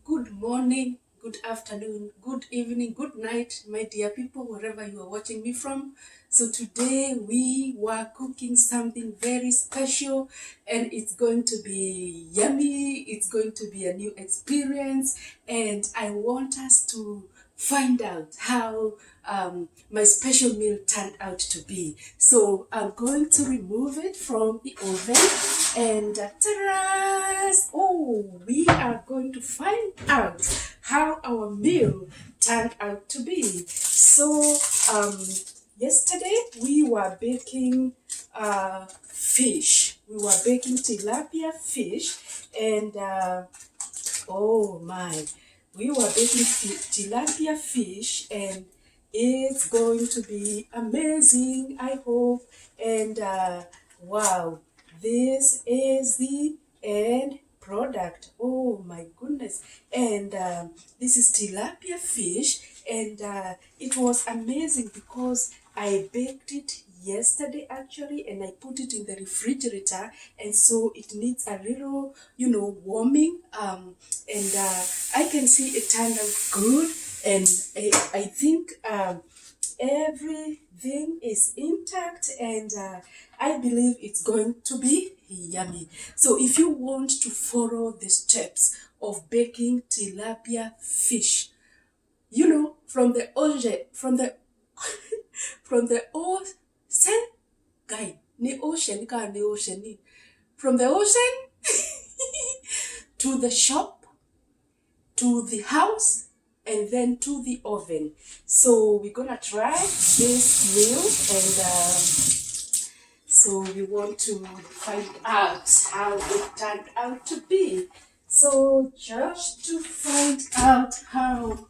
Good morning, good afternoon, good evening, good night, my dear people, wherever you are watching me from. So today we were cooking something very special and it's going to be yummy. It's going to be a new experience and I want us to find out how my special meal turned out to be. So I'm going to remove it from the oven and oh, we are going to find out how our meal turned out to be. So yesterday we were baking fish. We were baking tilapia fish and oh my, we were baking tilapia fish and it's going to be amazing, I hope. And wow, this is the end product. Oh my goodness. And this is tilapia fish and it was amazing because I baked it yesterday actually and I put it in the refrigerator and so it needs a little warming and I can see it turned out good and I think everything is intact and I believe it's going to be yummy. So if you want to follow the steps of baking tilapia fish, from the ocean, from the ocean, guy, ni ocean, from the ocean to the shop, to the house, and then to the oven. So we're gonna try this meal and so we want to find out how it turned out to be. So just to find out how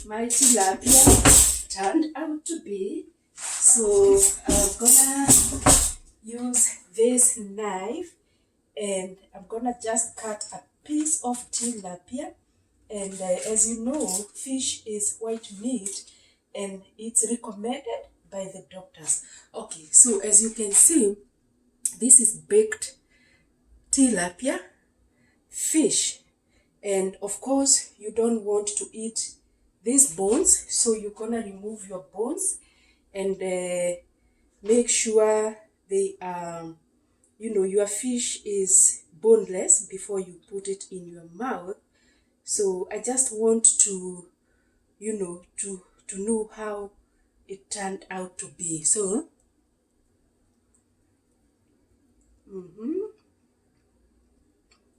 my tilapia turned out to be, so I'm gonna use this knife and I'm gonna just cut a piece of tilapia. And as you know, fish is white meat and it's recommended by the doctors. Okay, so as you can see, this is baked tilapia fish. And of course, you don't want to eat these bones, so you're gonna remove your bones and make sure they are, your fish is boneless before you put it in your mouth. So I just want to, to know how it turned out to be. So, mm-hmm,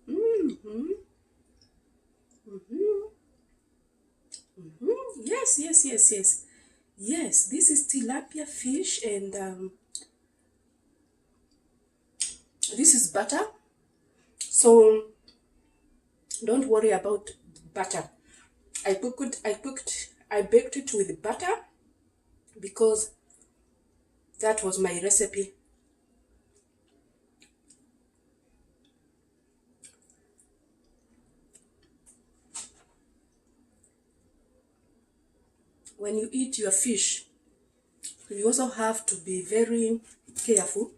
mm-hmm, mm-hmm, mm-hmm. Yes. Yes, this is tilapia fish and this is butter. So don't worry about butter. I baked it with butter because that was my recipe. When you eat your fish, you also have to be very careful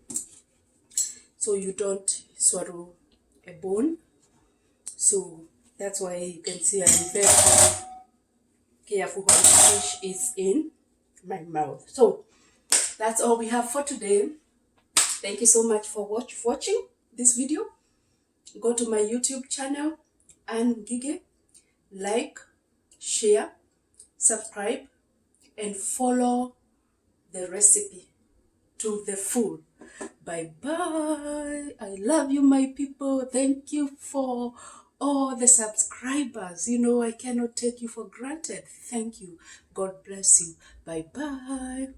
so you don't swallow a bone. So that's why you can see I'm very careful when the fish is in my mouth. So that's all we have for today. Thank you so much for watching this video. Go to my YouTube channel and Gige, like, share, subscribe, and follow the recipe to the full. Bye bye. I love you, my people. Thank you for all the subscribers. I cannot take you for granted. Thank you. God bless you. Bye bye.